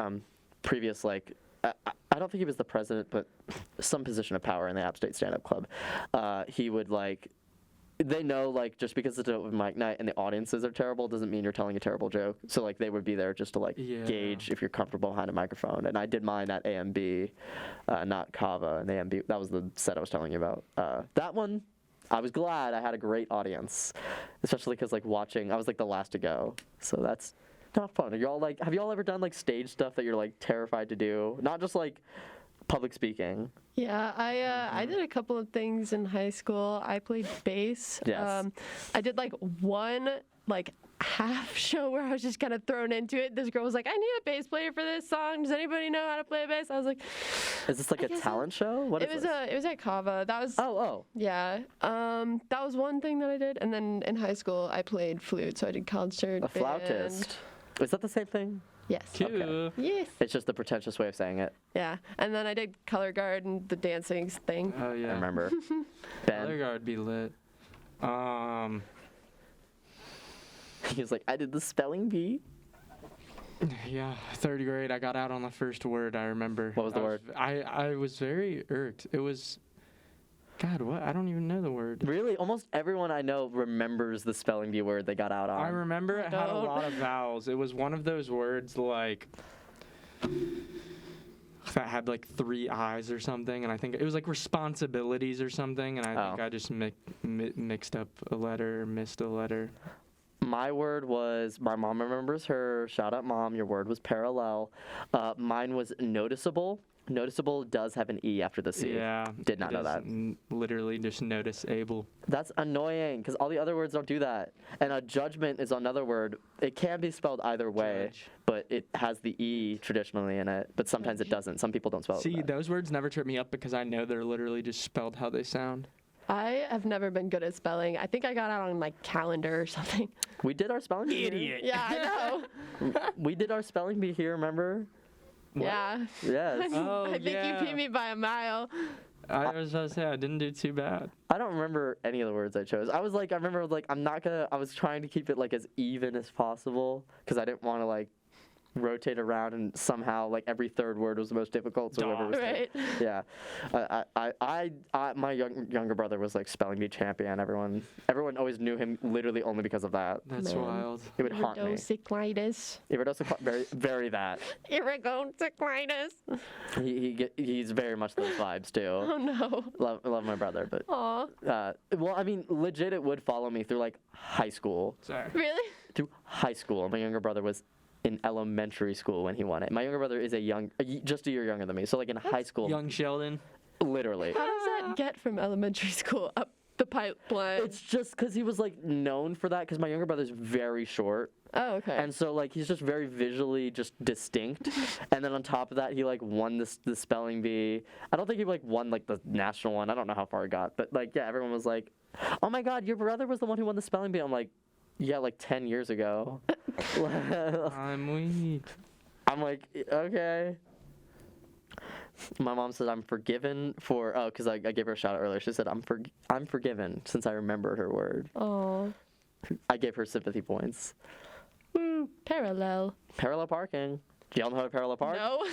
Previous, like, I don't think he was the president, but some position of power in the App State Stand-Up Club. He would, like, they know, like, just because it's an open mic night and the audiences are terrible doesn't mean you're telling a terrible joke. So, like, they would be there just to, like, gauge if you're comfortable behind a microphone. And I did mine at AMB, not Kava. And AMB, that was the set I was telling you about. That one, I was glad I had a great audience, especially because, like, watching, I was, like, the last to go. So that's not fun. Are y'all, like, have y'all ever done, like, stage stuff that you're, like, terrified to do? Not just, like, public speaking. Yeah, I did a couple of things in high school. I played bass. Yes. I did like one like half show where I was just kind of thrown into it. This girl was like, "I need a bass player for this song. Does anybody know how to play bass?" I was like, "Is this like a talent show? What is this?" It was at Kava. That was yeah. That was one thing that I did, and then in high school I played flute, so I did concert. A flautist. Is that the same thing? Yes. Okay. Yes. It's just the pretentious way of saying it. Yeah, and then I did color guard and the dancing thing. Oh yeah. I remember. Ben. Color guard be lit. He was like, I did the spelling bee. Yeah, 3rd grade, I got out on the first word, I remember. What was the word? I was very irked. It was, God, what? I don't even know the word. Really? Almost everyone I know remembers the spelling bee word they got out on. I remember it had a lot of vowels. It was one of those words like, that had like 3 I's or something, and I think it was like responsibilities or something, and I think I just mixed up a letter, missed a letter. My word was, my mom remembers her, shout out mom, your word was parallel. Mine was noticeable. Noticeable does have an E after the C. Yeah. Did not know that. Literally just noticeable. That's annoying, because all the other words don't do that. And a judgment is another word. It can be spelled either way, but it has the E traditionally in it, but sometimes it doesn't. Some people don't spell it. See, those words never trip me up because I know they're literally just spelled how they sound. I have never been good at spelling. I think I got out on my calendar or something. We did our spelling bee. Idiot. Yeah, I know. We did our spelling bee here, remember? What? Yeah. Yes. I think you beat me by a mile. I was about to say, I didn't do too bad. I don't remember any of the words I chose. I remember like, I was trying to keep it like as even as possible because I didn't want to like rotate around and somehow like every 3rd word was the most difficult. So whoever was right. Yeah. My younger brother was like spelling bee champion. Everyone always knew him literally only because of that. That's wild. It would haunt me. Iridocyclitis. Very, very that. Iridocyclitis. He's very much those vibes too. Oh no. Love my brother, but. Aw. Well, I mean, legit, it would follow me through like high school. Sorry. Really? Through high school. My younger brother was in elementary school when he won it. My younger brother is just a year younger than me. So like in high school. Young Sheldon. Literally. How does that get from elementary school up the pipeline? It's just because he was like known for that because my younger brother's very short. Oh, okay. And so like he's just very visually just distinct. And then on top of that, he like won the spelling bee. I don't think he like won like the national one. I don't know how far he got. But like, yeah, everyone was like, oh my God, your brother was the one who won the spelling bee. I'm like, yeah, like 10 years ago. I'm weak. I'm like, okay. My mom said I'm forgiven for because I gave her a shout out earlier. She said I'm forgiven since I remember her word. Oh. I gave her sympathy points. Woo, parallel. Parallel parking. Do y'all know how to parallel park? No.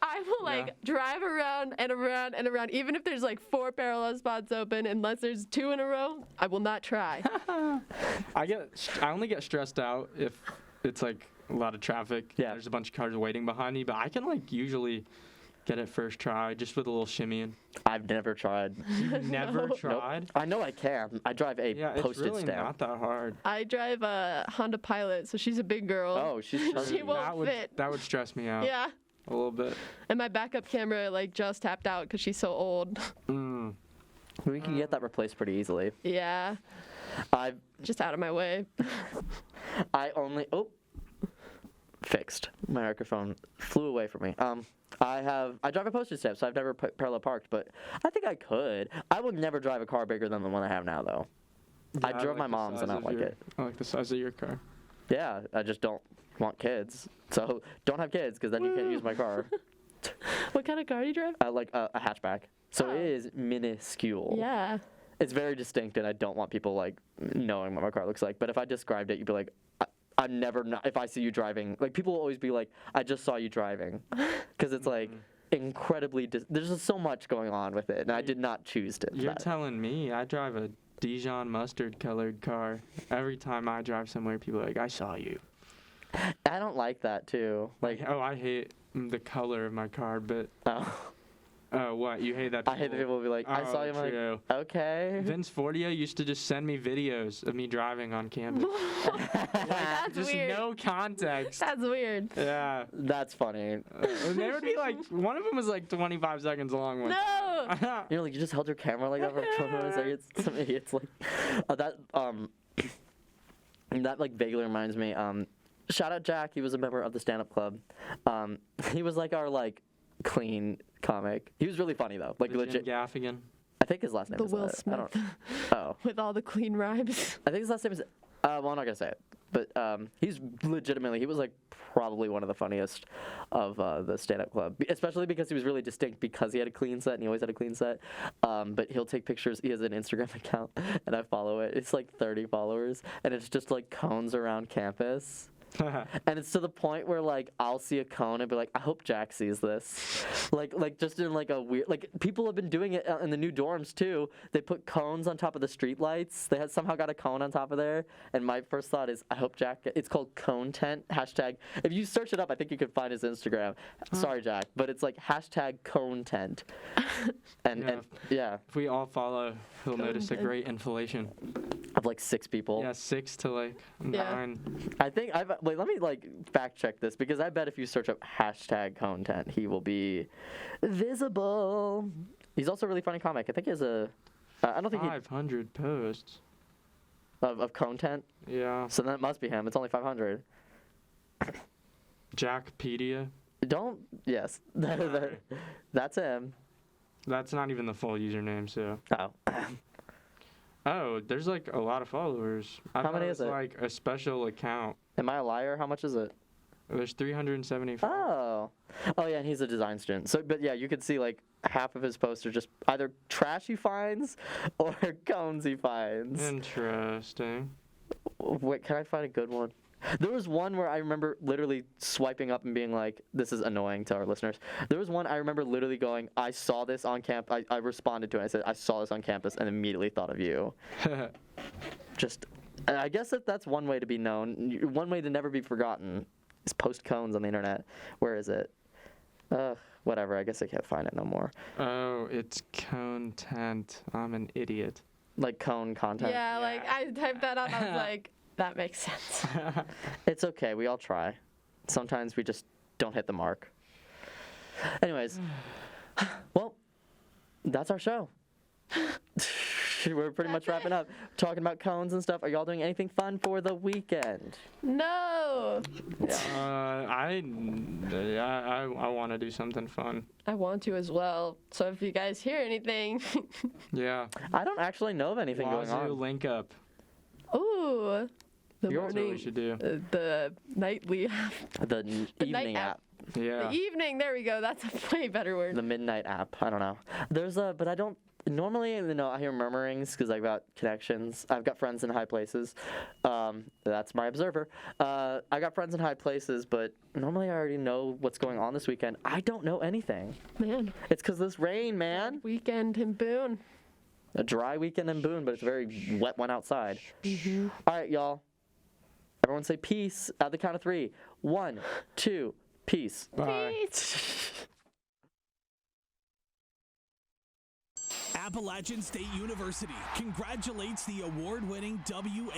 I will drive around and around and around, even if there's like 4 parallel spots open. Unless there's 2 in a row, I will not try. I only get stressed out if it's like a lot of traffic. Yeah. There's a bunch of cars waiting behind me, but I can like usually get it first try just with a little shimmying. I've never tried. You've never tried? Nope. I know I can. I drive a postage it's really stamp. not that hard. I drive a Honda Pilot, so she's a big girl. Oh, she won't fit. That would stress me out. Yeah. A little bit. And my backup camera like just tapped out because she's so old. We can get that replaced pretty easily. Yeah. I've just out of my way. Fixed. My microphone flew away from me. I drive a postage stamp, so I've never parallel parked, but I think I could. I would never drive a car bigger than the one I have now, though. Yeah, I drove my mom's and I don't like it. I like the size of your car. Yeah, I just don't want kids. So don't have kids, because then you can't use my car. What kind of car do you drive? Like a hatchback. So it is minuscule. Yeah. It's very distinct, and I don't want people like knowing what my car looks like. But if I described it, you'd be like, I'm never not. If I see you driving, like people will always be like, I just saw you driving, because it's like incredibly. There's just so much going on with it, and I did not choose to. You're telling me I drive a Dijon mustard colored car. Every time I drive somewhere, people are like, I saw you. I don't like that too. Like, I hate the color of my car, but. Oh, what? You hate that? I hate that people will be like, I saw you. I'm like, okay. Vince Fortia used to just send me videos of me driving on campus. That's just weird. No context. That's weird. Yeah. That's funny. And they would be like, one of them was like 25 seconds long. No. You're like, you just held your camera like that for 20 seconds. Some idiots like that like vaguely reminds me. Shout out Jack. He was a member of the stand-up club. He was like our like clean comic. He was really funny though. Like legit. Gaffigan. I think his last name The is Will I Smith. don't. With all the clean rhymes. I think his last name is. Well, I'm not gonna say it, but he's legitimately. He was like probably one of the funniest of the stand-up club, especially because he was really distinct because he had a clean set and he always had a clean set. But he'll take pictures. He has an Instagram account, and I follow it. It's like 30 followers, and it's just like cones around campus. And it's to the point where like I'll see a cone and be like, I hope Jack sees this. Like just in like a weird, like people have been doing it in the new dorms too. They put cones on top of the street lights. They had somehow got a cone on top of there. And my first thought is, I hope Jack. It's called Cone Tent hashtag. If you search it up, I think you could find his Instagram. Sorry, Jack, but it's like hashtag Cone Tent. And yeah. If we all follow, he'll notice a great inflation. Of like 6 people. Yeah, 6 to like 9. I think let me like fact check this, because I bet if you search up hashtag Cone Tent, he will be visible. He's also a really funny comic. I think he has I don't think 500 posts. Of Cone Tent? Yeah. So that must be him. It's only 500. Jackpedia? Yes. That's him. That's not even the full username, so. Oh. Oh, there's like a lot of followers. How many is it? Like a special account. Am I a liar? How much is it? There's 375. Oh yeah, and he's a design student. So, but yeah, you could see like half of his posts are just either trash he finds or cones he finds. Interesting. Wait, can I find a good one? There was one where I remember literally swiping up and being like, this is annoying to our listeners. There was one I remember literally going, I saw this on campus. I responded to it. I said, I saw this on campus and immediately thought of you. Just, I guess that's one way to be known. One way to never be forgotten is post cones on the internet. Where is it? Whatever. I guess I can't find it no more. Oh, it's Cone Tent. I'm an idiot. Like cone content? Yeah, like I typed that up. I was like, that makes sense. It's okay. We all try. Sometimes we just don't hit the mark. Anyways, well, that's our show. We're pretty much wrapping up, talking about cones and stuff. Are y'all doing anything fun for the weekend? No. I want to do something fun. I want to as well. So if you guys hear anything. Yeah. I don't actually know of anything going on. WASU link up. Ooh. The That's morning. what we should do. The nightly. The evening app. Yeah. The evening. There we go. That's a way better word. The midnight app. I don't know. There's a, but I don't. Normally, I hear murmurings because I've got connections. I've got friends in high places. That's my observer. I got friends in high places, but normally I already know what's going on this weekend. I don't know anything. Man. It's because this rain, man. Weekend in Boone. A dry weekend in Boone, but it's a very wet one outside. Mm-hmm. All right, y'all. Everyone say peace at the count of 3. 1, 2, peace. Bye. Peace. Appalachian State University congratulates the award-winning WASU